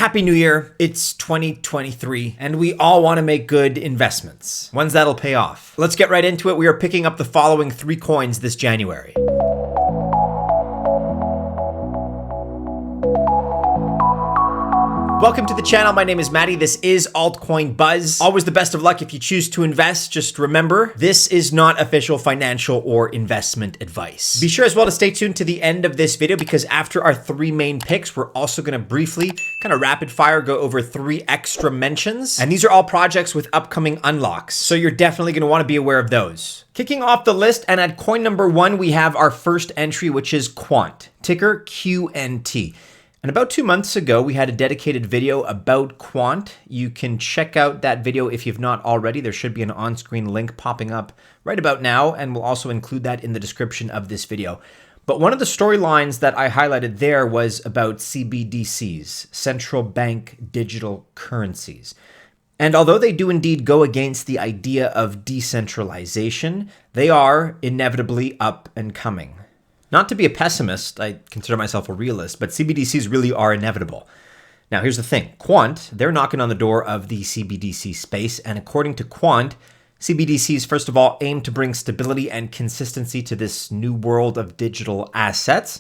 Happy New Year. It's 2023, and we all want to make good investments, ones that'll pay off. Let's get right into it. We are picking up the following 3 coins this January. Welcome to the channel. My name is Maddie. This is Altcoin Buzz. Always the best of luck if you choose to invest. Just remember, this is not official financial or investment advice. Be sure as well to stay tuned to the end of this video because after our 3 main picks, we're also going to briefly kind of rapid fire go over 3 extra mentions. And these are all projects with upcoming unlocks. So you're definitely going to want to be aware of those. Kicking off the list, and at coin number 1, we have our first entry, which is Quant, ticker QNT. And about 2 months ago, we had a dedicated video about Quant. You can check out that video if you've not already. There should be an on-screen link popping up right about now, and we'll also include that in the description of this video. But one of the storylines that I highlighted there was about CBDCs, central bank digital currencies. And although they do indeed go against the idea of decentralization, they are inevitably up and coming. Not to be a pessimist, I consider myself a realist, but CBDCs really are inevitable. Now, here's the thing. Quant, they're knocking on the door of the CBDC space, and according to Quant, CBDCs, first of all, aim to bring stability and consistency to this new world of digital assets,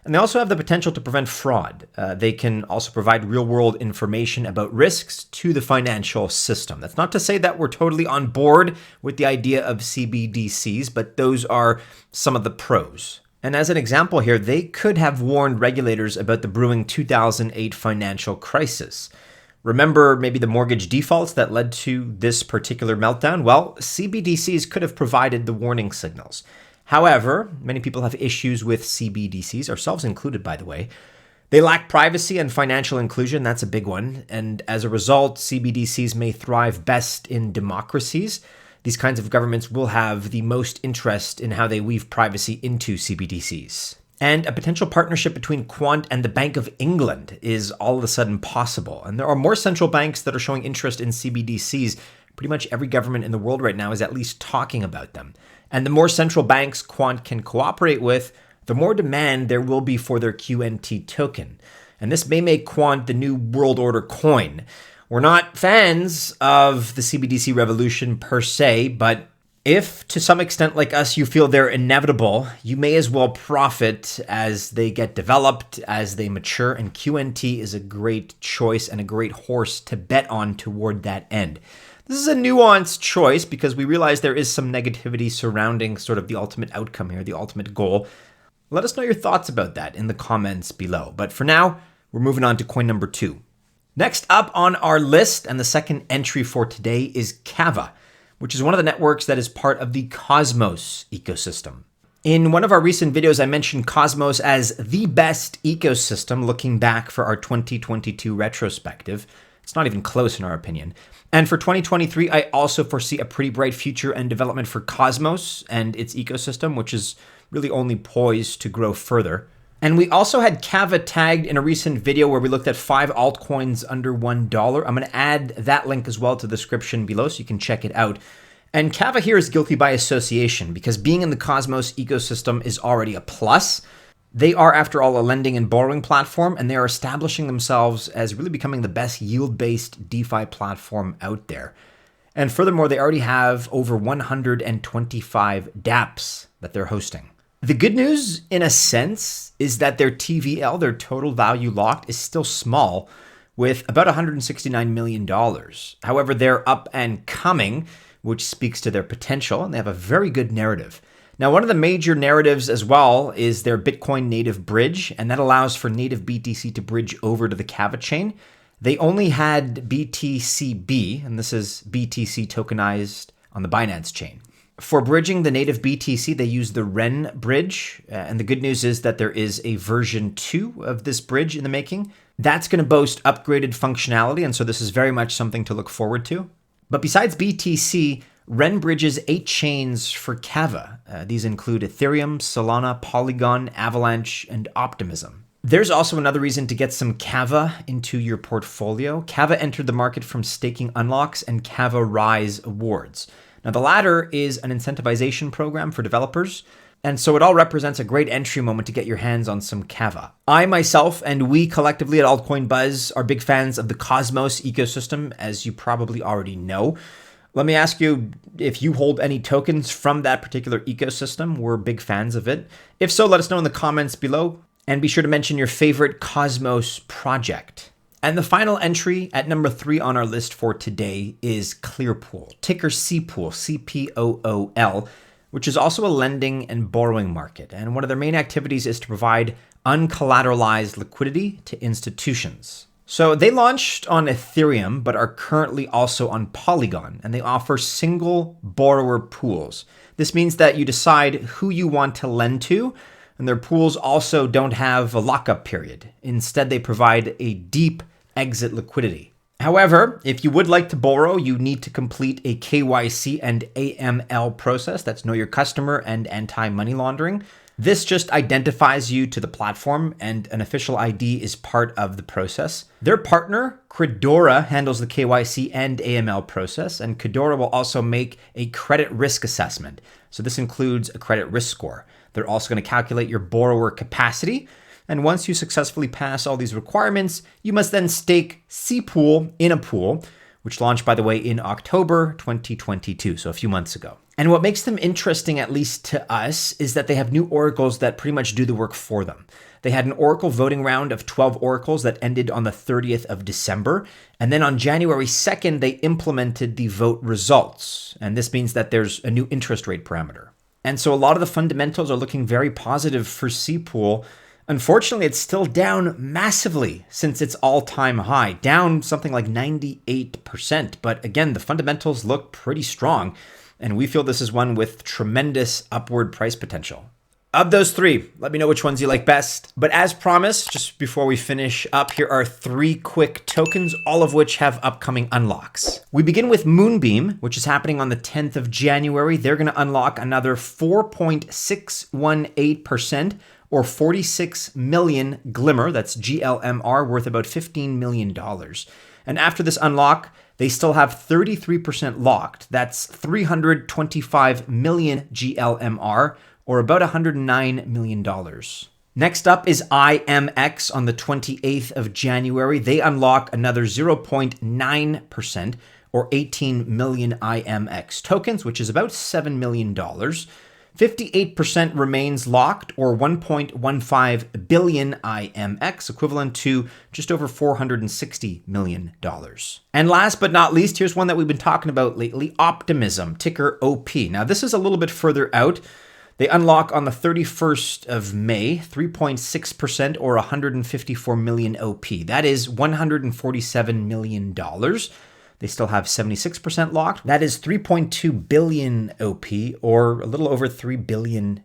and they also have the potential to prevent fraud. They can also provide real-world information about risks to the financial system. That's not to say that we're totally on board with the idea of CBDCs, but those are some of the pros. And as an example here, they could have warned regulators about the brewing 2008 financial crisis. Remember maybe the mortgage defaults that led to this particular meltdown? Well, CBDCs could have provided the warning signals. However, many people have issues with CBDCs, ourselves included, by the way. They lack privacy and financial inclusion, that's a big one. And as a result, CBDCs may thrive best in democracies. These kinds of governments will have the most interest in how they weave privacy into CBDCs. And a potential partnership between Quant and the Bank of England is all of a sudden possible. And there are more central banks that are showing interest in CBDCs. Pretty much every government in the world right now is at least talking about them. And the more central banks Quant can cooperate with, the more demand there will be for their QNT token. And this may make Quant the new world order coin. We're not fans of the CBDC revolution per se, but if to some extent like us you feel they're inevitable, you may as well profit as they get developed, as they mature, and QNT is a great choice and a great horse to bet on toward that end. This is a nuanced choice because we realize there is some negativity surrounding sort of the ultimate outcome here, the ultimate goal. Let us know your thoughts about that in the comments below. But for now, we're moving on to coin number 2. Next up on our list, and the second entry for today, is KAVA, which is one of the networks that is part of the Cosmos ecosystem. In one of our recent videos, I mentioned Cosmos as the best ecosystem looking back for our 2022 retrospective. It's not even close in our opinion. And for 2023, I also foresee a pretty bright future and development for Cosmos and its ecosystem, which is really only poised to grow further. And we also had KAVA tagged in a recent video where we looked at 5 altcoins under $1. I'm going to add that link as well to the description below so you can check it out. And KAVA here is guilty by association because being in the Cosmos ecosystem is already a plus. They are, after all, a lending and borrowing platform, and they are establishing themselves as really becoming the best yield-based DeFi platform out there. And furthermore, they already have over 125 dApps that they're hosting. The good news, in a sense, is that their TVL, their total value locked, is still small with about $169 million. However, they're up and coming, which speaks to their potential, and they have a very good narrative. Now, one of the major narratives as well is their Bitcoin native bridge, and that allows for native BTC to bridge over to the KAVA chain. They only had BTCB, and this is BTC tokenized on the Binance chain. For bridging the native BTC, they use the REN bridge, and the good news is that there is a version 2 of this bridge in the making. That's going to boast upgraded functionality, and so this is very much something to look forward to. But besides BTC, REN bridges 8 chains for KAVA. These include Ethereum, Solana, Polygon, Avalanche, and Optimism. There's also another reason to get some KAVA into your portfolio. KAVA entered the market from staking unlocks and KAVA Rise awards. Now, the latter is an incentivization program for developers, And so it all represents a great entry moment to get your hands on some KAVA. I myself and we collectively at Altcoin Buzz are big fans of the Cosmos ecosystem, as you probably already know. Let me ask you if you hold any tokens from that particular ecosystem. We're big fans of it. If so, let us know in the comments below, and be sure to mention your favorite Cosmos project. And the final entry at number 3 on our list for today is Clearpool, ticker CPOOL, CPOOL, which is also a lending and borrowing market. And one of their main activities is to provide uncollateralized liquidity to institutions. So they launched on Ethereum, but are currently also on Polygon, and they offer single borrower pools. This means that you decide who you want to lend to, and their pools also don't have a lockup period. Instead, they provide a deep exit liquidity. However, if you would like to borrow, you need to complete a KYC and AML process. That's Know Your Customer and Anti-Money Laundering. This just identifies you to the platform, and an official ID is part of the process. Their partner, Credora, handles the KYC and AML process, and Credora will also make a credit risk assessment. So this includes a credit risk score. They're also going to calculate your borrower capacity. And once you successfully pass all these requirements, you must then stake CPOOL in a pool, which launched, by the way, in October 2022, so a few months ago. And what makes them interesting, at least to us, is that they have new oracles that pretty much do the work for them. They had an oracle voting round of 12 oracles that ended on the 30th of December. And then on January 2nd, they implemented the vote results. And this means that there's a new interest rate parameter. And so a lot of the fundamentals are looking very positive for CPOOL. Unfortunately, it's still down massively since its all-time high, down something like 98%. But again, the fundamentals look pretty strong, and we feel this is one with tremendous upward price potential. Of those 3, let me know which ones you like best. But as promised, just before we finish up, here are 3 quick tokens, all of which have upcoming unlocks. We begin with Moonbeam, which is happening on the 10th of January. They're going to unlock another 4.618%, or 46 million Glimmer, that's GLMR, worth about $15 million. And after this unlock, they still have 33% locked. That's 325 million GLMR, or about $109 million. Next up is IMX on the 28th of January. They unlock another 0.9%, or 18 million IMX tokens, which is about $7 million. 58% remains locked, or 1.15 billion IMX, equivalent to just over $460 million. And last but not least, here's one that we've been talking about lately, Optimism, ticker OP. Now, this is a little bit further out. They unlock on the 31st of May, 3.6%, or 154 million OP. That is $147 million. They still have 76% locked. That is 3.2 billion OP, or a little over $3 billion.